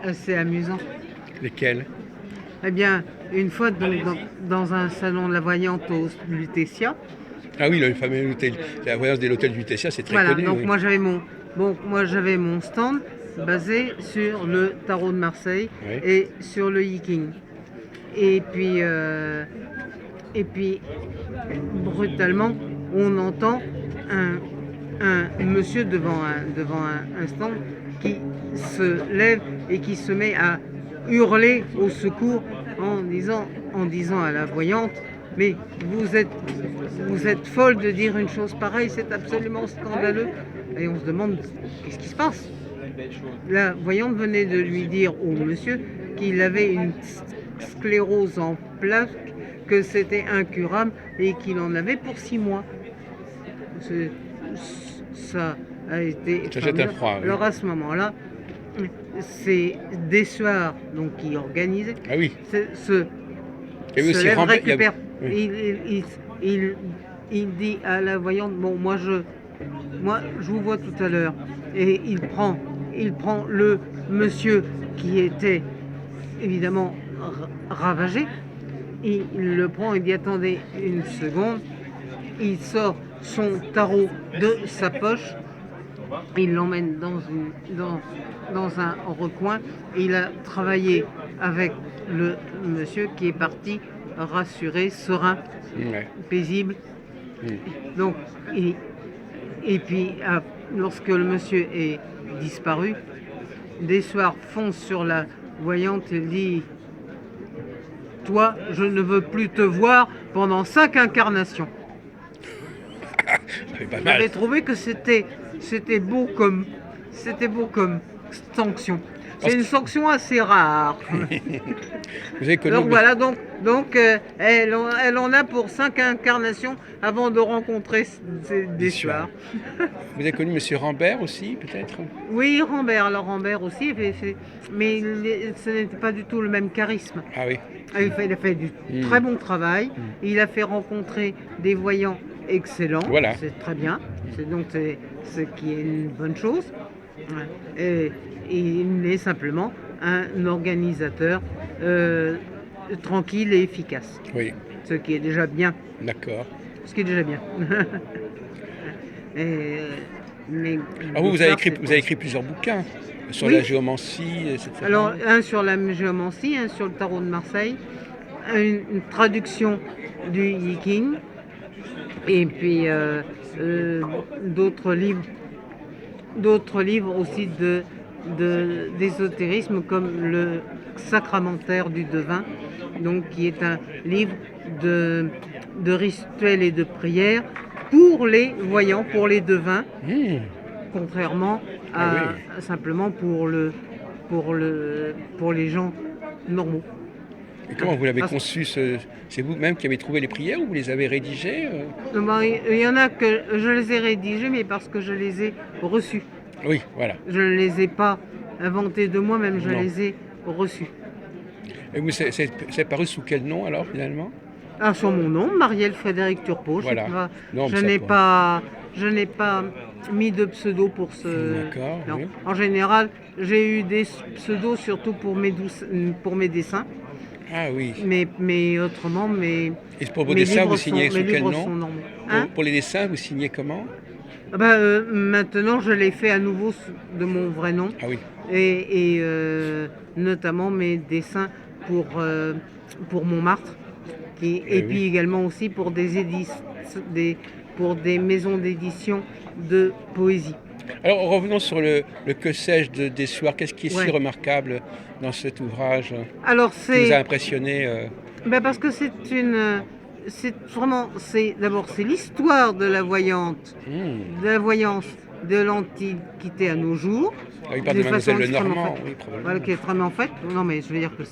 assez amusant. Lesquels? Eh bien, une fois dans un salon de la voyante au Lutetia, Ah oui, le fameux hôtel, la voyance de l'hôtel du Tessia, c'est très voilà, connu, donc oui. moi j'avais mon stand basé sur le tarot de Marseille Oui. et sur le Yiking. Et puis, brutalement, on entend un monsieur devant un stand qui se lève et qui se met à hurler au secours en disant à la voyante: mais vous êtes folle de dire une chose pareille, c'est absolument scandaleux. Et on se demande qu'est-ce qui se passe. La voyante venait de lui dire au monsieur qu'il avait une sclérose en plaques, que c'était incurable et qu'il en avait pour 6 mois. Ça a été Ça jette un froid, oui. Alors à ce moment-là, c'est Dessoirs donc qui organisait. Ah oui. Se Et oui, aussi lève, Rambert, récupère. oui. Il dit à la voyante: bon, moi je vous vois tout à l'heure. Et il prend le monsieur qui était évidemment ravagé. Il le prend et dit: attendez une seconde. Il sort son tarot de sa poche. Il l'emmène dans un recoin. Il a travaillé avec le monsieur qui est parti rassuré, serein, Ouais. paisible. Donc, et puis, lorsque le monsieur est disparu, Dessoirs fonce sur la voyante et dit: toi, je ne veux plus te voir pendant 5 incarnations. Ça fait pas mal. J'avais trouvé que c'était beau comme sanction. C'est une sanction assez rare. Vous avez connu Donc voilà, elle en a pour 5 incarnations avant de rencontrer Dessoirs. Vous avez connu M. Rambert aussi, peut-être? Oui, Rambert. Alors Rambert aussi, mais ce n'était pas du tout le même charisme. Ah oui. Il a fait du très bon travail. Il a fait rencontrer des voyants excellents. Voilà. C'est très bien. C'est ce qui est une bonne chose. Et il est simplement un organisateur tranquille et efficace. Oui. Ce qui est déjà bien. D'accord. Ce qui est déjà bien. Mais vous avez écrit plusieurs bouquins sur la géomancie, etc. Alors, un sur la géomancie, un sur le tarot de Marseille, une traduction du Yiking, et puis d'autres livres aussi d'ésotérisme, comme le Sacramentaire du devin, donc qui est un livre de rituels et de prières pour les voyants, pour les devins, contrairement à simplement pour les gens normaux. Et comment vous l'avez conçu C'est vous-même qui avez trouvé les prières ou vous les avez rédigées Il y en a que je les ai rédigées, mais parce que je les ai reçues. Oui, voilà. Je ne les ai pas inventées de moi-même, je les ai reçues. Et vous, c'est paru sous quel nom alors finalement? Sur mon nom, Marielle Frédéric Turpot. Voilà. Je n'ai pas mis de pseudo pour ce. D'accord. Non. Oui. En général, j'ai eu des pseudos surtout pour mes dessins. Ah oui. Mais autrement, Et pour vos dessins, vous signez sous quel nom? Hein? Pour les dessins, vous signez comment? Maintenant, je l'ai fait à nouveau de mon vrai nom. Ah oui. Et notamment mes dessins pour Montmartre. Et puis également aussi pour pour des maisons d'édition de poésie. Alors revenons sur le Que sais-je de Dessoirs. Qu'est-ce qui est si remarquable dans cet ouvrage qui vous a impressionné Parce que d'abord c'est l'histoire de la voyante, de la voyance de l'Antiquité à nos jours. Il parle de Mademoiselle Lenormand, oui, probablement. Voilà, qui est extrêmement faite. Non, mais je veux dire que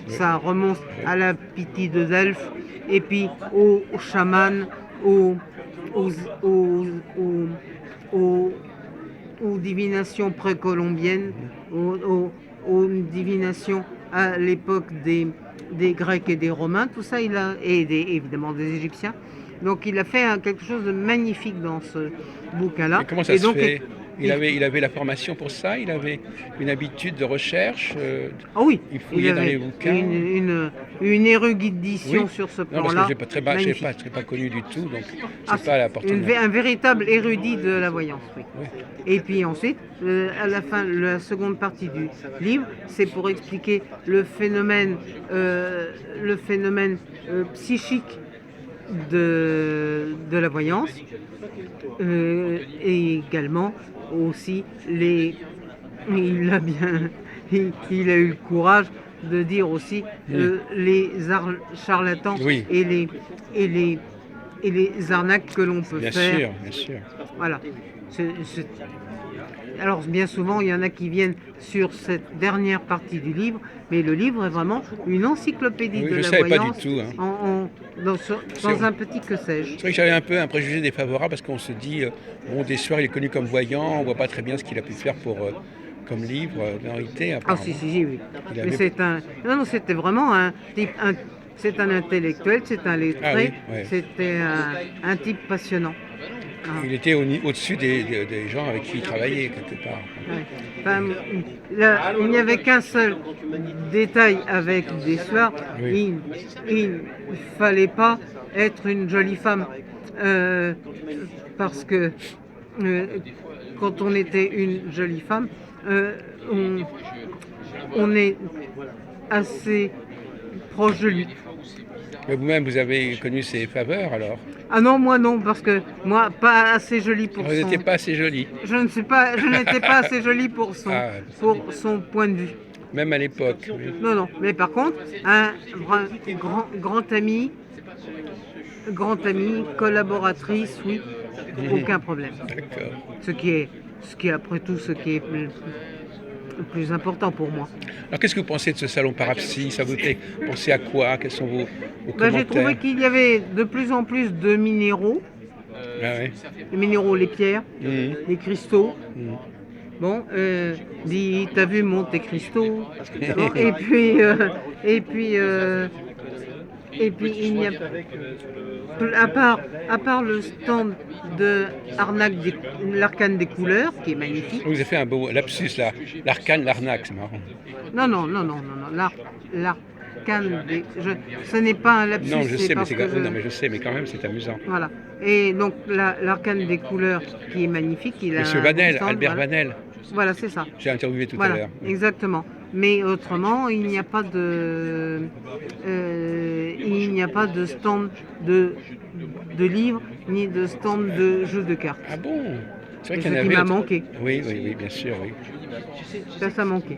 ça remonte à la Pythie de Delphes, et puis aux chamans, aux divinations précolombiennes, aux divinations à l'époque des Grecs et des Romains, tout ça, évidemment des Égyptiens. Donc il a fait quelque chose de magnifique dans ce bouquin-là. Et comment ça se fait Il avait la formation pour ça, il avait une habitude de recherche. Ah oui, il fouillait dans les bouquins. Une érudition sur ce plan-là. Non, parce que je n'ai pas connu du tout, donc c'est pas la portée. Un véritable érudit de la voyance, oui. Et puis ensuite, à la fin, la seconde partie du livre, c'est pour expliquer le phénomène psychique de la voyance, et également aussi il a eu le courage de dire aussi les charlatans et les arnaques que l'on peut faire. Bien sûr. Voilà. Alors bien souvent, il y en a qui viennent sur cette dernière partie du livre, mais le livre est vraiment une encyclopédie de la voyance. Pas du tout, dans un petit que sais-je. C'est vrai que j'avais un peu un préjugé défavorable parce qu'on se dit, Dessoir, il est connu comme voyant, on ne voit pas très bien ce qu'il a pu faire comme livre, en réalité. Ah si, oui. Mais c'était vraiment c'est un intellectuel, c'est un lettré, c'était un type passionnant. Il était au-dessus des gens avec qui il travaillait, quelque part. Il n'y avait qu'un seul détail avec Dessoir. Il ne fallait pas être une jolie femme. Parce que quand on était une jolie femme, on est assez proche de lui. Mais vous-même, vous avez connu ses faveurs, alors? Ah non, moi non, parce que moi, pas assez jolie pour Vous n'étiez pas assez jolie. Je n'étais pas assez jolie pour son point de vue. Même à l'époque. Non, mais par contre, un grand ami, collaboratrice, oui, aucun problème. D'accord. Ce qui est après tout ce qui est le plus important pour moi. Alors qu'est-ce que vous pensez de ce salon Parapsy? Ça vous fait penser à quoi? Quels sont vos commentaires? J'ai trouvé qu'il y avait de plus en plus de minéraux. Les minéraux, les pierres, les cristaux. Bon, t'as vu Monte Cristo. Bon, et puis il n'y a à part le stand de l'arcane des couleurs, qui est magnifique. Vous avez fait un beau lapsus là, l'arcane, l'arnaque, c'est marrant. Non, l'arcane des... Ce n'est pas un lapsus. Non, je sais, mais quand même, c'est amusant. Voilà. Et donc, l'arcane des couleurs, qui est magnifique. Monsieur Vanel, Albert Vanel. Voilà, c'est ça. J'ai interviewé tout à l'heure. Exactement. Mais autrement, il n'y a pas de stand de livres ni de stand de jeux de cartes. Ah bon? C'est vrai qu'il y en avait. Ce qui m'a manqué. Oui, bien sûr, oui. Ça manquait.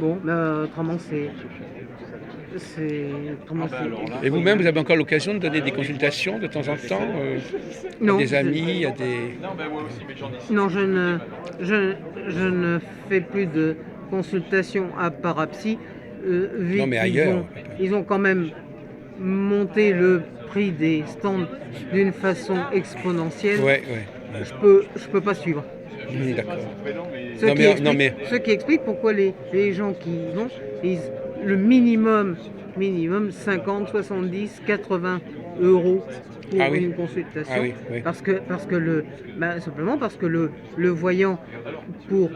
Bon, autrement, c'est... Et vous-même, vous avez encore l'occasion de donner des consultations de temps en temps à des amis, à des... Non, je ne fais plus de consultations à Parapsy. Non, mais ailleurs. Ils ont quand même monté le prix des stands d'une façon exponentielle. Je peux pas suivre. D'accord. Ce qui explique pourquoi les gens qui y vont, le minimum 50, 70, 80 euros pour une consultation. Parce que simplement parce que le voyant pour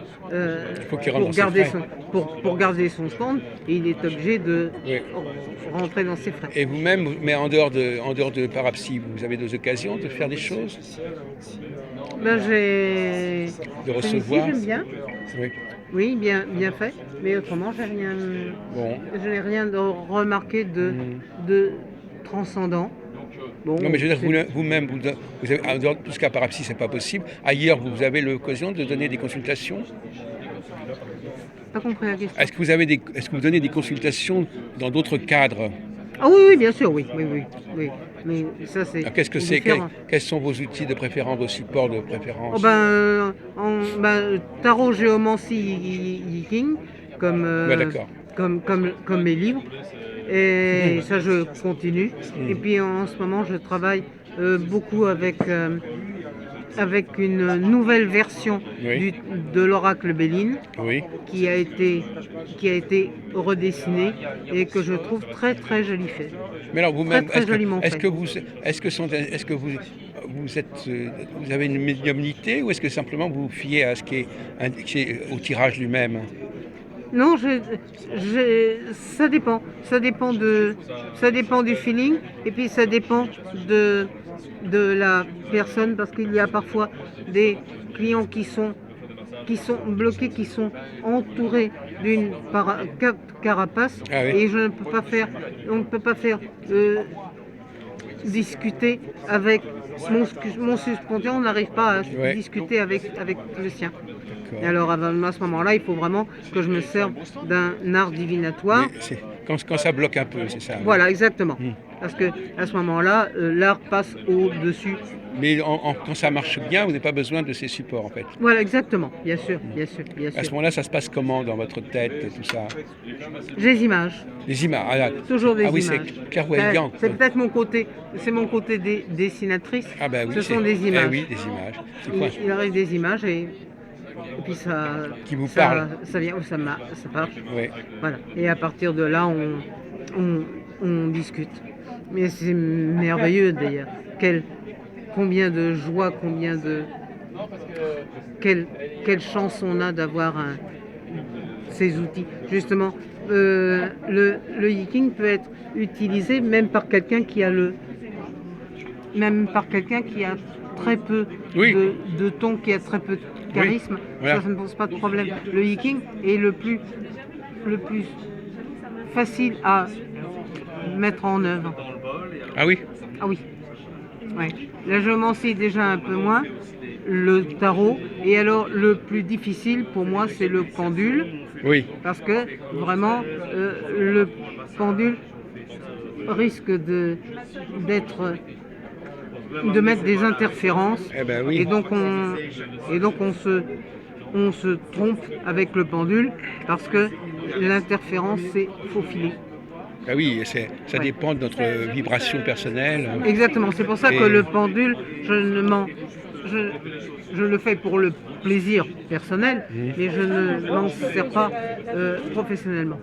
garder son stand, il est obligé de rentrer dans ses frais. Et vous-même, mais en dehors de Parapsy, vous avez des occasions de faire des choses? De recevoir. J'aime bien. Oui, bien fait, mais autrement, je n'ai rien de remarqué de transcendant. Bon, non, mais je veux dire, vous-même, vous avez, en dehors de tout ce qu'à Parapsy, c'est pas possible. Ailleurs, vous avez l'occasion de donner des consultations? Pas compris la question. Est-ce que vous donnez des consultations dans d'autres cadres? Ah oui, bien sûr, oui. Mais ça, c'est... Alors, qu'est-ce que c'est? Quels sont vos outils de préférence, vos supports de préférence? Tarot, géomancie, Yiking, comme mes livres. Et ça, je continue. Et puis, en ce moment, je travaille beaucoup avec une nouvelle version de l'oracle Béline qui a été redessiné et que je trouve très très joli fait. Mais alors vous-même, très joliment fait. Est-ce que vous avez une médiumnité ou est-ce que simplement vous vous fiez à ce qui est au tirage lui-même? Non, ça dépend. Ça dépend du feeling et puis ça dépend de la personne parce qu'il y a parfois des clients qui sont bloqués, qui sont entourés d'une carapace et on ne peut pas faire discuter avec mon subconscient, on n'arrive pas à discuter avec le sien. Et alors à ce moment-là, il faut vraiment que je me serve d'un art divinatoire. Quand ça bloque un peu, c'est ça? Voilà, exactement. Parce que à ce moment-là, l'art passe au-dessus. Mais quand ça marche bien, vous n'avez pas besoin de ces supports en fait. Voilà, exactement, bien sûr. À ce moment-là, ça se passe comment dans votre tête, tout ça? Des images. Des images, toujours des images. Oui, c'est clairvoyant. C'est peut-être mon côté dessinatrice. Ah ben oui, ce sont des images. Oui, des images. Il arrive des images et puis ça. Qui vous parle. Ça vient, ça part. Oui. Voilà. Et à partir de là, on discute. Mais c'est merveilleux d'ailleurs. Combien de joie, quelle chance on a d'avoir ces outils. Justement, le Yiking peut être utilisé même par quelqu'un qui a très peu de ton, qui a très peu de charisme. Oui, voilà. Ça ne pose pas de problème. Le Yiking est le plus facile à mettre en œuvre. Ah oui? Ah oui. Ouais. La géomancie déjà un peu moins, le tarot, et alors le plus difficile pour moi c'est le pendule, parce que vraiment le pendule risque de mettre des interférences, et donc on se trompe avec le pendule parce que l'interférence c'est faufiler. Ah oui, ça dépend de notre vibration personnelle. Exactement, c'est pour ça que le pendule, je le fais pour le plaisir personnel, mais je ne m'en sers pas professionnellement.